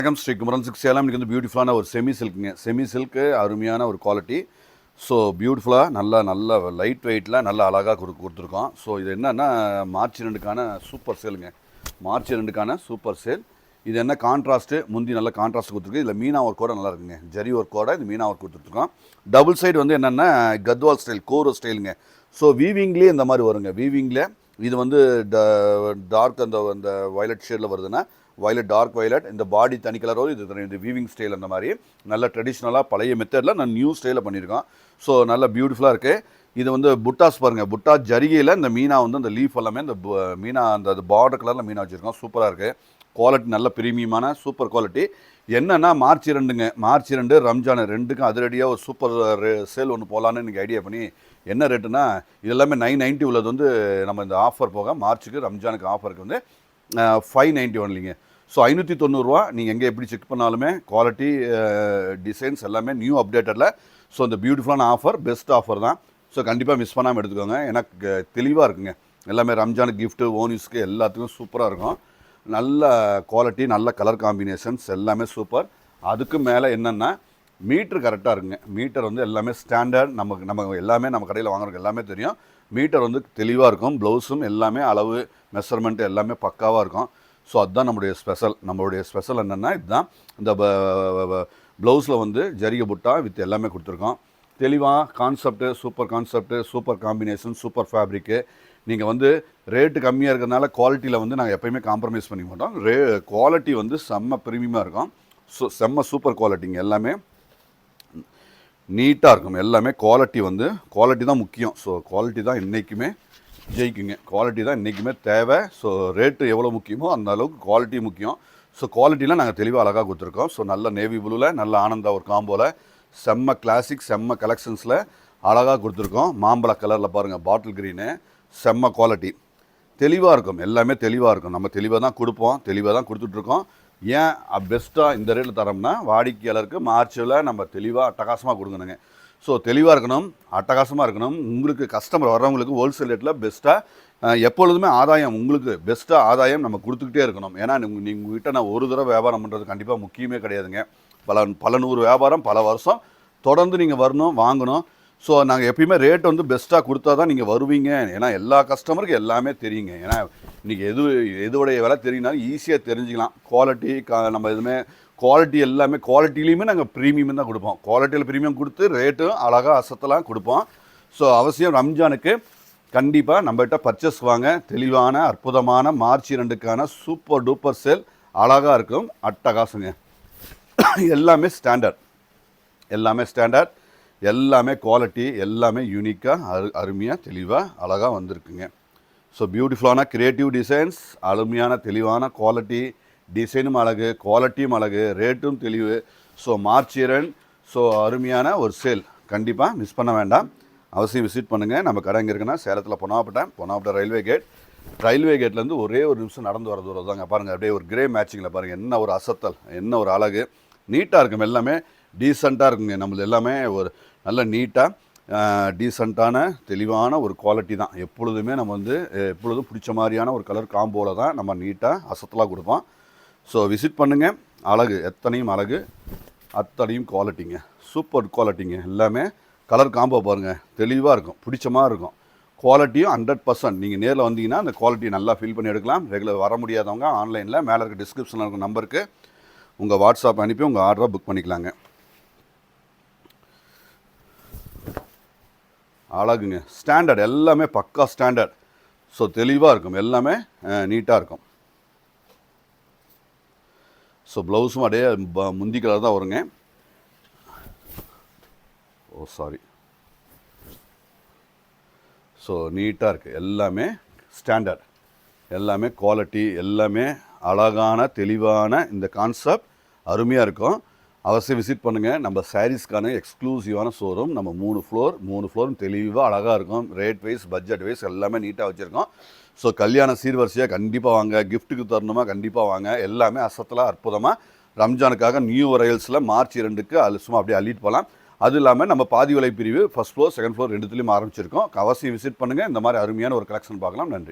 வணக்கம் ஸ்ரீ குமரன் சில்க் சேலம். இன்றைக்கி வந்து பியூட்டிஃபுல்லான ஒரு செமி சில்க்குங்க. செமி சில்க்கு அருமையான ஒரு குவாலிட்டி. ஸோ பியூட்டிஃபுல்லாக நல்ல லைட் வெயிட்டில் நல்லா அழகாக கொடுத்துருக்கோம். ஸோ இது என்னென்னா மார்ச் 2க்கான சூப்பர் சேலுங்க. மார்ச் 2க்கான சூப்பர் சேல். இது என்ன கான்ட்ராஸ்ட்டு, முந்தி நல்ல கான்ட்ராஸ்ட் கொடுத்துருக்கு. இதில் மீனா ஒர்க்கோட நல்லா இருக்குங்க. ஜரி ஒர்க்கோட இது மீனா ஒர்க் கொடுத்துருக்கோம். டபுள் சைடு வந்து என்னென்னா கத்வால் ஸ்டைல், கோரோ ஸ்டைலுங்க. ஸோ வீவிங்லேயே இந்த மாதிரி வருங்க. வீவிங்கில் இது வந்து டார்க் அந்த வயலட் ஷேடில் வருதுன்னா வயலட், டார்க் வயலட், இந்த பாடி தனி கலர் வரும். இது வீவிங் ஸ்டைல் அந்த மாதிரி நல்ல ட்ரெடிஷ்னலாக பழைய மெத்தடில் நான் நியூ ஸ்டைலில் பண்ணியிருக்கோம். ஸோ நல்ல பியூட்டிஃபுல்லாக இருக்குது. இது வந்து புட்டாஸ் பாருங்கள். புட்டா ஜரிகையில் இந்த மீனா வந்து அந்த லீஃப் எல்லாமே இந்த மீனா அந்த பார்டர் கலரில் மீனா வச்சுருக்கோம். சூப்பராக இருக்குது. குவாலிட்டி நல்ல ப்ரீமியமான சூப்பர் குவாலிட்டி. என்னென்னா மார்ச் 2ங்க. மார்ச் 2 ரம்ஜான் 2க்கும் அதிரடியாக ஒரு சூப்பர் சேல் ஒன்று போகலான்னு எனக்கு ஐடியா பண்ணி என்ன ரேட்டுனா இது எல்லாமே 990 உள்ளது வந்து நம்ம இந்த ஆஃபர் போக மார்ச்சுக்கு ரம்ஜானுக்கு ஆஃபருக்கு வந்து 591 இல்லைங்க. ஸோ 590 நீங்கள் எங்கே எப்படி செக் பண்ணாலுமே குவாலிட்டி, டிசைன்ஸ் எல்லாமே நியூ அப்டேட்டடில். ஸோ இந்த பியூட்டிஃபுல்லான ஆஃபர் பெஸ்ட் ஆஃபர் தான். ஸோ கண்டிப்பாக மிஸ் பண்ணாமல் எடுத்துக்கோங்க. எனக்கு தெளிவாக இருக்குங்க. எல்லாமே ரம்ஜானுக்கு கிஃப்ட்டு, ஓனிஸ்க்கு எல்லாத்துக்கும் சூப்பராக இருக்கும். நல்ல குவாலிட்டி, நல்ல கலர் காம்பினேஷன்ஸ் எல்லாமே சூப்பர். அதுக்கு மேலே என்னென்னா மீட்ரு கரெக்டாக இருக்குங்க. மீட்டர் வந்து எல்லாமே ஸ்டாண்டர்ட். நம்ம எல்லாமே நம்ம கடையில் வாங்குறதுக்கு எல்லாமே தெரியும். மீட்டர் வந்து தெளிவாக இருக்கும். ப்ளவுஸும் எல்லாமே அளவு, மெஷர்மெண்ட்டு எல்லாமே பக்காவாக இருக்கும். ஸோ அதுதான் நம்மளுடைய ஸ்பெஷல் என்னென்னா இதுதான். இந்த ப்ளவுஸில் வந்து ஜரிகை புட்டா வித் எல்லாமே கொடுத்துருக்கோம். தெளிவாக concept, super combination, super fabric. நீங்கள் வந்து ரேட்டு கம்மியாக இருக்கிறதுனால குவாலிட்டியில் வந்து நாங்கள் எப்போயுமே காம்ப்ரமைஸ் பண்ணிக்க மாட்டோம். குவாலிட்டி வந்து செம்ம ப்ரீமியமாக இருக்கும். ஸோ செம்ம சூப்பர் குவாலிட்டிங்க. எல்லாமே நீட்டாக இருக்கும். எல்லாமே குவாலிட்டி தான் முக்கியம். ஸோ குவாலிட்டி தான் என்றைக்குமே ஜெயிக்குங்க. குவாலிட்டி தான் என்றைக்குமே தேவை. ஸோ ரேட்டு எவ்வளோ முக்கியமோ அந்த அளவுக்கு குவாலிட்டி முக்கியம். ஸோ குவாலிட்டிலாம் நாங்கள் தெளிவாக அழகாக கொடுத்துருக்கோம். ஸோ நல்ல நேவி ப்ளூவில், நல்ல ஆனந்தா ஒரு காம்போவில், செம்ம கிளாசிக், செம்ம கலெக்ஷன்ஸில் அழகாக கொடுத்துருக்கோம். மாம்பழ கலரில் பாருங்கள், பாட்டில் க்ரீனு, செம்ம குவாலிட்டி. தெளிவாக இருக்கும். எல்லாமே தெளிவாக இருக்கும். நம்ம தெளிவாக தான் கொடுப்போம், தெளிவாக தான் கொடுத்துட்ருக்கோம். ஏன் பெஸ்ட்டாக இந்த ரேட்டில் தரோம்னா வாடிக்கையாளருக்கு மார்ச்சில் நம்ம தெளிவாக அட்டகாசமாக கொடுக்கணுங்க. ஸோ தெளிவாக இருக்கணும், அட்டகாசமாக இருக்கணும். உங்களுக்கு கஸ்டமர் வர்றவங்களுக்கு ஹோல்சேல் ரேட்டில் பெஸ்ட்டாக எப்பொழுதுமே ஆதாயம், உங்களுக்கு பெஸ்ட்டாக ஆதாயம் நம்ம கொடுத்துக்கிட்டே இருக்கணும். ஏன்னா உங்கள்கிட்ட நான் ஒரு தடவை வியாபாரம் பண்ணுறது கண்டிப்பாக முக்கியமே கிடையாதுங்க. பல நூறு வியாபாரம் பல வருஷம் தொடர்ந்து நீங்கள் வரணும், வாங்கணும். ஸோ நாங்கள் எப்பயுமே ரேட் வந்து பெஸ்ட்டாக கொடுத்தா தான் நீங்கள் வருவீங்க. ஏன்னா எல்லா கஸ்டமருக்கும் எல்லாமே தெரியுங்க. ஏன்னா இன்றைக்கி எதுவுடைய விலை தெரியுனாலும் ஈஸியாக தெரிஞ்சுக்கலாம். குவாலிட்டி நம்ம எதுவுமே குவாலிட்டி எல்லாமே குவாலிட்டிலையுமே நாங்கள் ப்ரீமியம் தான் கொடுப்போம். குவாலிட்டியில் ப்ரீமியம் கொடுத்து ரேட்டும் அழகாக அசத்தலாம் கொடுப்போம். ஸோ அவசியம் ரம்ஜானுக்கு கண்டிப்பாக நம்மகிட்ட பர்ச்சேஸ் வாங்க. தெளிவான அற்புதமான மார்ச் 2க்கான சூப்பர் டூப்பர் சேல் அழகாக இருக்கும். அட்டகாசுங்க. எல்லாமே ஸ்டாண்டர்ட், எல்லாமே குவாலிட்டி, எல்லாமே யூனிக்காக அருமையாக தெளிவாக அழகாக வந்திருக்குங்க. ஸோ பியூட்டிஃபுல்லான க்ரியேட்டிவ் டிசைன்ஸ், அருமையான தெளிவான குவாலிட்டி, டிசைனும் அழகு, குவாலிட்டியும் அழகு, ரேட்டும் தெளிவு. ஸோ மார்ச் 2 ஸோ அருமையான ஒரு சேல். கண்டிப்பாக மிஸ் பண்ண வேண்டாம். அவசியம் விசிட் பண்ணுங்கள். நம்ம கடை எங்கே இருக்குன்னா சேலத்தில் பொன்னாப்பட்ட ரயில்வே கேட்லேருந்து ஒரே ஒரு நிமிஷம் நடந்து வர தூரம் தாங்க. பாருங்கள், அப்படியே ஒரு கிரே மேட்சிங்கில் பாருங்கள். என்ன ஒரு அசத்தல், என்ன ஒரு அழகு. நீட்டாக இருக்கும். எல்லாமே டீசெண்டாக இருக்குங்க. நம்மளது எல்லாமே ஒரு நல்ல நீட்டாக டீசெண்டான தெளிவான ஒரு குவாலிட்டி தான். எப்பொழுதுமே நம்ம வந்து எப்பொழுதும் பிடிச்ச மாதிரியான ஒரு கலர் காம்போவில் தான் நம்ம நீட்டாக அசத்தலாக கொடுப்போம். ஸோ விசிட் பண்ணுங்கள். அழகு, எத்தனையும் அழகு, அத்தனையும் குவாலிட்டிங்க. சூப்பர் குவாலிட்டிங்க. எல்லாமே கலர் காம்போ பாருங்கள், தெளிவாக இருக்கும், பிடிச்ச மாதிரி இருக்கும். குவாலிட்டியும் 100%. நீங்கள் நேரில் வந்தீங்கன்னா அந்த குவாலிட்டி நல்லா ஃபீல் பண்ணி எடுக்கலாம். ரெகுலர் வர முடியாதவங்க ஆன்லைனில் மேலே இருக்க டிஸ்கிரிப்ஷனில் இருக்க நம்பருக்கு உங்கள் வாட்ஸ்அப் அனுப்பி உங்கள் ஆர்டரை புக் பண்ணிக்கலாங்க. அழகுங்க. ஸ்டாண்டர்ட், எல்லாமே பக்கா ஸ்டாண்டர்ட். ஸோ தெளிவாக இருக்கும். எல்லாமே நீட்டாக இருக்கும். ஸோ ப்ளவுஸும் அப்படியே முந்தி கலர் தான் வருங்க. ஸோ நீட்டாக இருக்குது. எல்லாமே ஸ்டாண்டர்ட், எல்லாமே குவாலிட்டி, எல்லாமே அழகான தெளிவான இந்த கான்செப்ட் அருமையாக இருக்கும். அவசியம் விசிட் பண்ணுங்கள். நம்ம சாரீஸ்க்கான எக்ஸ்க்ளூசிவான ஷோரூம். நம்ம 3 ஃப்ளோரும் தெளிவாக அழகாக இருக்கும். ரேட் வைஸ், பட்ஜெட் வைஸ் எல்லாமே நீட்டாக வச்சுருக்கோம். ஸோ கல்யாண சீர்வரிசையாக கண்டிப்பாக வாங்க. கிஃப்ட்டுக்கு தரணுமா கண்டிப்பாக வாங்க. எல்லாமே அசத்தலாக அற்புதமாக ரம்ஜானுக்காக நியூ அரைவல்ஸில் மார்ச் 2க்கு அது சும்மா அப்படியே அள்ளிட்டு போகலாம். அது இல்லாமல் நம்ம பாதி விலை பிரிவு ஃபர்ஸ்ட் ஃப்ளோர், செகண்ட் ஃப்ளோர் ரெண்டுத்துலேயும் ஆரம்பிச்சிருக்கோம். அவசியம் விசிட் பண்ணுங்கள். இந்த மாதிரி அருமையான ஒரு கலெக்ஷன் பார்க்கலாம். நன்றி.